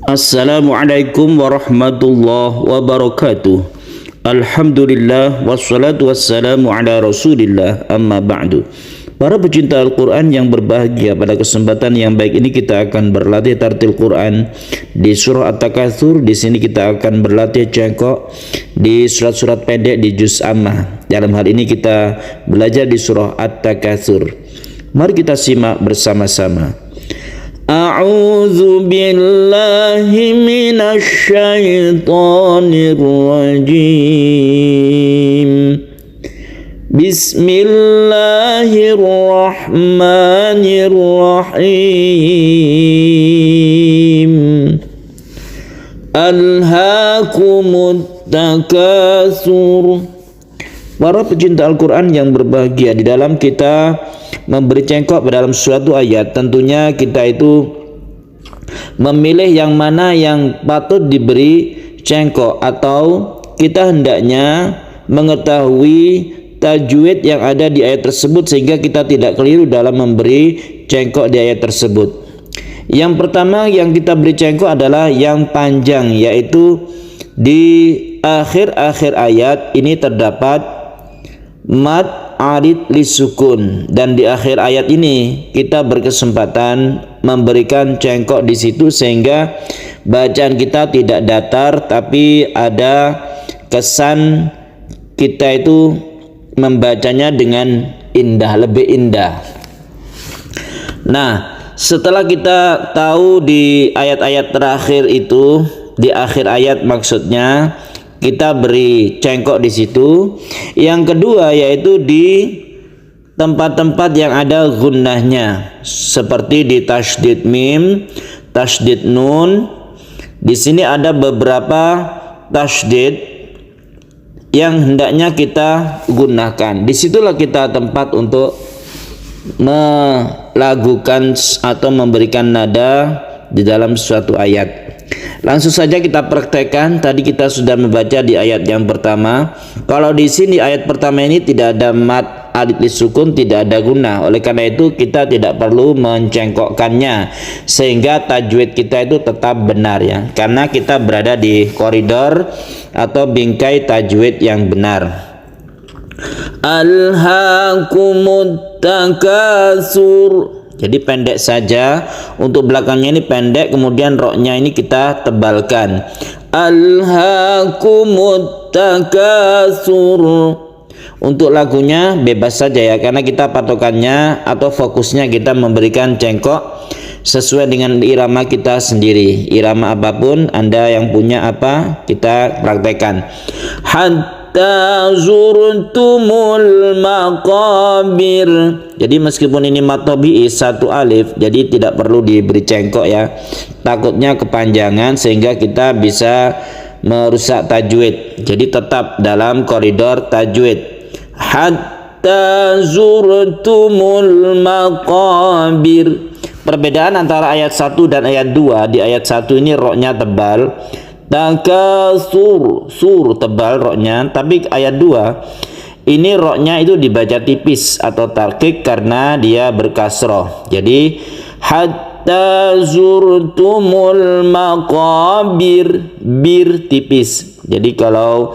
Assalamualaikum warahmatullahi wabarakatuh. Alhamdulillah wassalatu wassalamu ala rasulillah amma ba'du. Para pecinta Al-Quran yang berbahagia, pada kesempatan yang baik ini kita akan berlatih tartil Quran di surah At-Takatsur. Di sini kita akan berlatih cengkok di surat-surat pendek di juz Ammah. Dalam hal ini kita belajar di surah At-Takatsur. Mari kita simak bersama-sama. A'udzu billahi minasy syaithanir rajim. Bismillahirrahmanirrahim. Alhaakumut takatsur. Para pecinta Al-Quran yang berbahagia, di dalam kita memberi cengkok pada dalam suatu ayat, tentunya kita itu memilih yang mana yang patut diberi cengkok, atau kita hendaknya mengetahui tajwid yang ada di ayat tersebut sehingga kita tidak keliru dalam memberi cengkok di ayat tersebut. Yang pertama yang kita beri cengkok adalah yang panjang, yaitu di akhir-akhir ayat ini terdapat mad arid lisukun, dan di akhir ayat ini kita berkesempatan memberikan cengkok di situ sehingga bacaan kita tidak datar, tapi ada kesan kita itu membacanya dengan indah, lebih indah. Nah, setelah kita tahu di ayat-ayat terakhir itu, di akhir ayat maksudnya, kita beri cengkok di situ. Yang kedua yaitu di tempat-tempat yang ada gunnahnya, seperti di tasydid mim, tasydid nun. Di sini ada beberapa tasydid yang hendaknya kita gunakan. Disitulah kita tempat untuk melakukan atau memberikan nada di dalam suatu ayat. Langsung saja kita praktekkan. Tadi kita sudah membaca di ayat yang pertama. Kalau di sini ayat pertama ini tidak ada mad arid lisukun, tidak ada gunnah. Oleh karena itu kita tidak perlu mencengkokkannya, sehingga tajwid kita itu tetap benar ya. Karena kita berada di koridor atau bingkai tajwid yang benar. Alhaakumut takatsur. Jadi pendek saja, untuk belakangnya ini pendek, kemudian roknya ini kita tebalkan. Alhaakumut takatsur. Untuk lagunya bebas saja ya, karena kita patokannya atau fokusnya kita memberikan cengkok sesuai dengan irama kita sendiri. Irama apapun Anda yang punya apa, kita praktekkan. Zurtumul maqabir. Jadi meskipun ini mad tabi'i satu alif, jadi tidak perlu diberi cengkok ya. Takutnya kepanjangan sehingga kita bisa merusak tajwid. Jadi tetap dalam koridor tajwid. Hatta zurtumul maqabir. Perbedaan antara ayat 1 dan ayat 2, di ayat 1 ini roknya tebal, takatsur, sur tebal roknya, tapi ayat 2 ini roknya itu dibaca tipis atau tarkik karena dia berkasroh. Jadi hatta zurtumul maqabir, bir tipis. Jadi kalau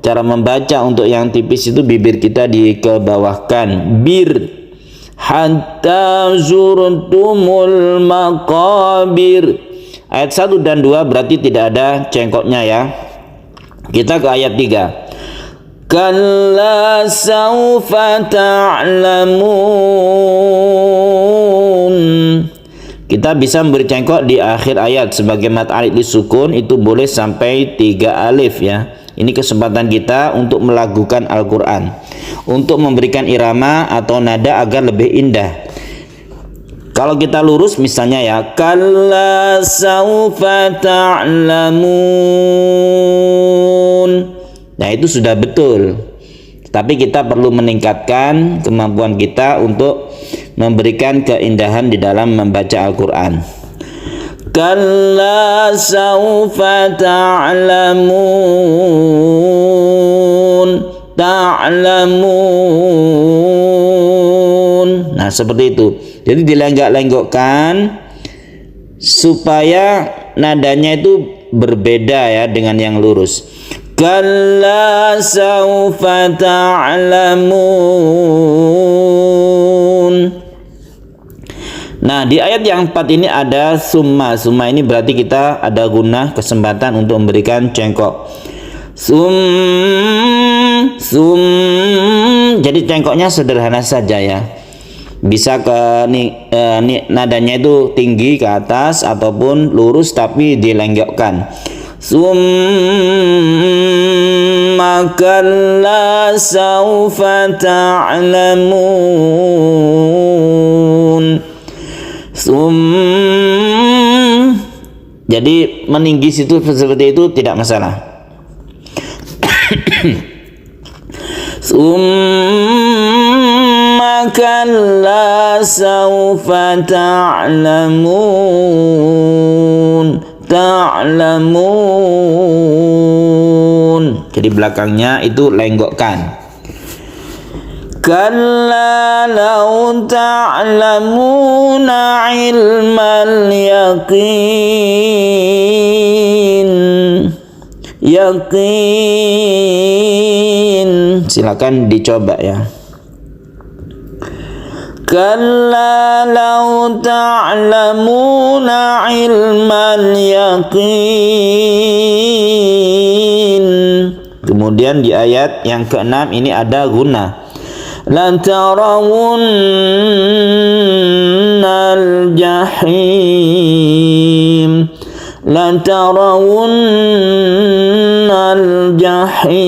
cara membaca untuk yang tipis itu bibir kita dikebawahkan, bir. Hatta zurtumul maqabir. Ayat 1 dan 2 berarti tidak ada cengkoknya ya. Kita ke ayat 3. Kalla sawfa ta'lamun. Kita bisa memberi cengkok di akhir ayat sebagai mad arid lisukun, itu boleh sampai 3 alif ya. Ini kesempatan kita untuk melakukan Al-Quran, untuk memberikan irama atau nada agar lebih indah. Kalau kita lurus misalnya ya, kalla sawfa ta'lamun. Nah itu sudah betul. Tapi kita perlu meningkatkan kemampuan kita untuk memberikan keindahan di dalam membaca Al-Quran. Kalla sawfa ta'lamun. Nah seperti itu. Jadi dilenggak-lenggokkan supaya nadanya itu berbeda ya dengan yang lurus. Kalla saufa ta'lamun. Nah, di ayat yang 4 ini ada summa. Summa ini berarti kita ada guna kesempatan untuk memberikan cengkok. Jadi cengkoknya sederhana saja ya. Bisa ke nadanya itu tinggi ke atas ataupun lurus tapi dilenggokkan. Summa kalla saufa ta'lamun. Jadi meninggi situ seperti itu tidak masalah. Summa kalla saufa ta'lamun. Jadi belakangnya itu lenggokkan. Kalla law ta'lamuna ilmal yaqin. Silakan dicoba ya. Kalla law ta'lamuna ilmal yaqin. Kemudian di ayat yang ke-6 ini ada guna. La tarawunnal jahim. La tarawunnal jahim.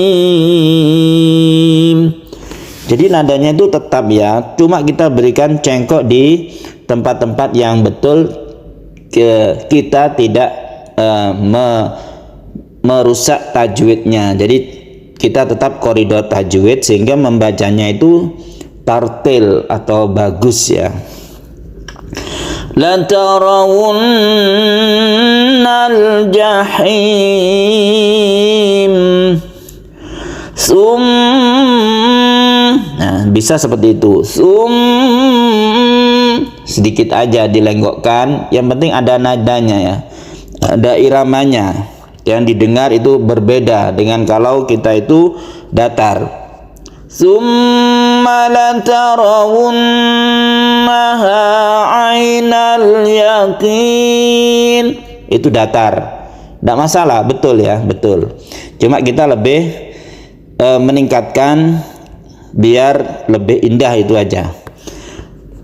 Jadi nadanya itu tetap ya, cuma kita berikan cengkok di tempat-tempat yang betul, kita tidak merusak tajwidnya. Jadi kita tetap koridor tajwid sehingga membacanya itu tartil atau bagus ya. La tarawunnal jahim. Nah, bisa seperti itu. Sedikit aja dilenggokkan, yang penting ada nadanya ya. Ada iramanya. Yang didengar itu berbeda dengan kalau kita itu datar. Summa latarawunnaha ainal yaqin. Itu datar. Tidak masalah, betul ya, betul. Cuma kita lebih meningkatkan biar lebih indah itu aja.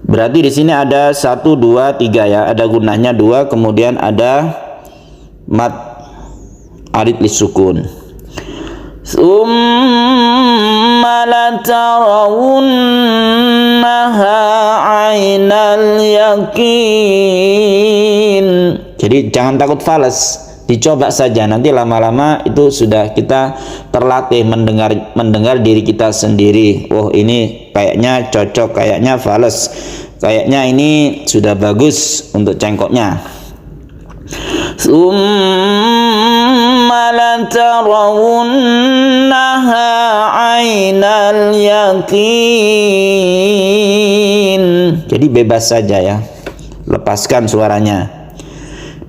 Berarti di sini ada 1, 2, 3 ya. Ada gunanya 2, kemudian ada mat arid lisukun. Summa latarawunnaha ainal yaqin. Jadi jangan takut fales, dicoba saja, nanti lama-lama itu sudah kita terlatih mendengar diri kita sendiri. Oh, ini kayaknya cocok, kayaknya fales, kayaknya ini sudah bagus untuk cengkoknya. Summa latarawunnaha ainal yaqin. Jadi bebas saja ya, lepaskan suaranya.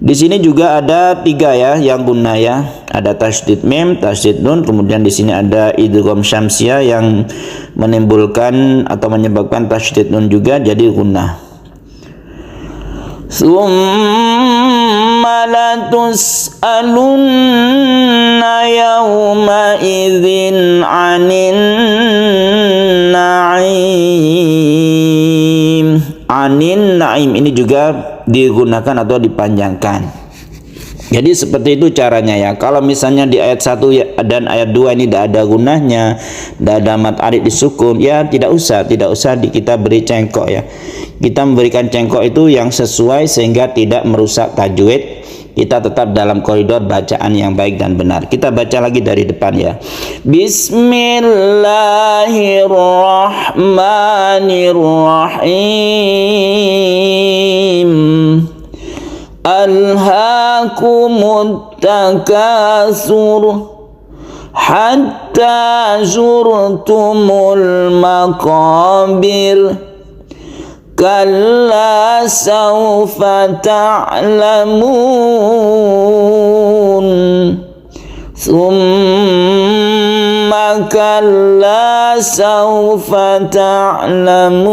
Di sini juga ada 3 ya yang guna ya. Ada tasydid mim, tasydid nun, kemudian di sini ada idgham syamsiyah yang menimbulkan atau menyebabkan tasydid nun juga jadi guna. Summa latus'alunna yawma idzin 'anin na'im. Anin na'im ini juga digunakan atau dipanjangkan. Jadi seperti itu caranya ya. Kalau misalnya di ayat 1 dan ayat 2 ini tidak ada gunanya, tidak ada mat arid disukun, ya tidak usah kita beri cengkok ya. Kita memberikan cengkok itu yang sesuai sehingga tidak merusak tajwid. Kita tetap dalam koridor bacaan yang baik dan benar. Kita baca lagi dari depan ya. Bismillahirrahmanirrahim. Alhaakumut takasur hatta zurtumul maqabir. kalla sawfa ta'lamun thumma kalla sawfa ta'lamun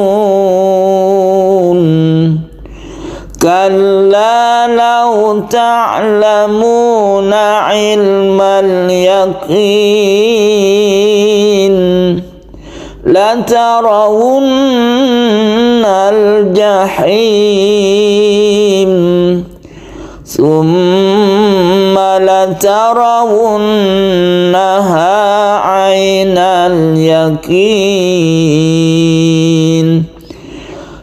kalla law ta'lamuna ilmal yaqin latarawunnal jahim thumma latarawunnaha aynal yaqin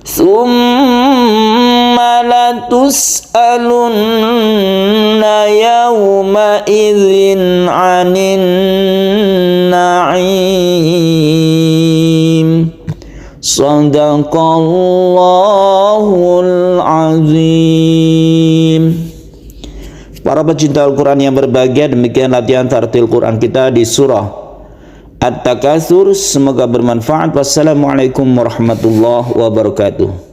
thumma latus'alunna yawma idzin 'anin na'im. Shadaqallahul azim. Para pecinta Al-Quran yang berbahagia, demikian latihan tartil Quran kita di surah At-Takatsur. Semoga bermanfaat. Wassalamualaikum warahmatullahi wabarakatuh.